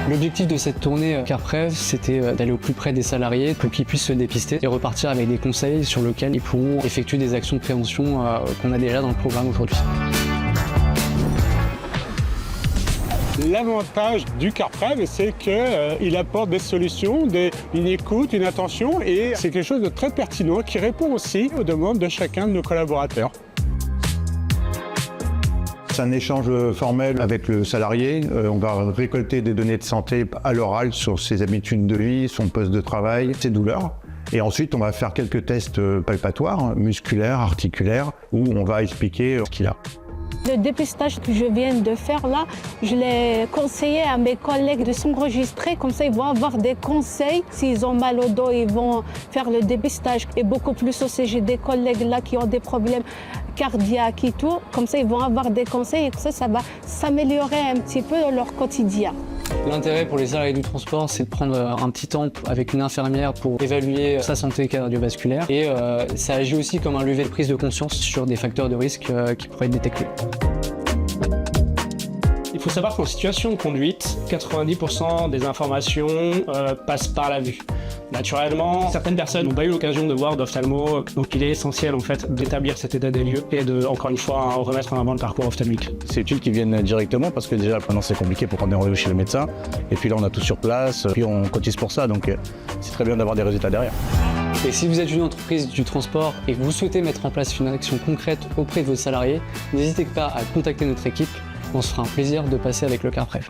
L'objectif de cette tournée CarPrev, c'était d'aller au plus près des salariés pour qu'ils puissent se dépister et repartir avec des conseils sur lesquels ils pourront effectuer des actions de prévention qu'on a déjà dans le programme aujourd'hui. L'avantage du CarPrev, c'est qu'il apporte des solutions, une écoute, une attention, et c'est quelque chose de très pertinent qui répond aussi aux demandes de chacun de nos collaborateurs. C'est un échange formel avec le salarié. On va récolter des données de santé à l'oral sur ses habitudes de vie, son poste de travail, ses douleurs. Et ensuite, on va faire quelques tests palpatoires, musculaires, articulaires, où on va expliquer ce qu'il a. Le dépistage que je viens de faire là, je l'ai conseillé à mes collègues de s'enregistrer, comme ça ils vont avoir des conseils. S'ils ont mal au dos, ils vont faire le dépistage. Et beaucoup plus aussi, j'ai des collègues là qui ont des problèmes cardiaques et tout, comme ça ils vont avoir des conseils et ça va s'améliorer un petit peu dans leur quotidien. L'intérêt pour les salariés du transport, c'est de prendre un petit temps avec une infirmière pour évaluer sa santé cardiovasculaire et ça agit aussi comme un levier de prise de conscience sur des facteurs de risque qui pourraient être détectés. Il faut savoir qu'en situation de conduite, 90% des informations passent par la vue. Naturellement, certaines personnes n'ont pas eu l'occasion de voir d'ophtalmo, donc il est essentiel en fait d'établir cet état des lieux et de, encore une fois, remettre en avant le parcours ophtalmique. C'est utile qu'ils viennent directement parce que déjà maintenant c'est compliqué pour prendre des rendez-vous chez le médecin et puis là on a tout sur place, puis on cotise pour ça, donc c'est très bien d'avoir des résultats derrière. Et si vous êtes une entreprise du transport et que vous souhaitez mettre en place une action concrète auprès de vos salariés, n'hésitez pas à contacter notre équipe, on se fera un plaisir de passer avec le CarPrev.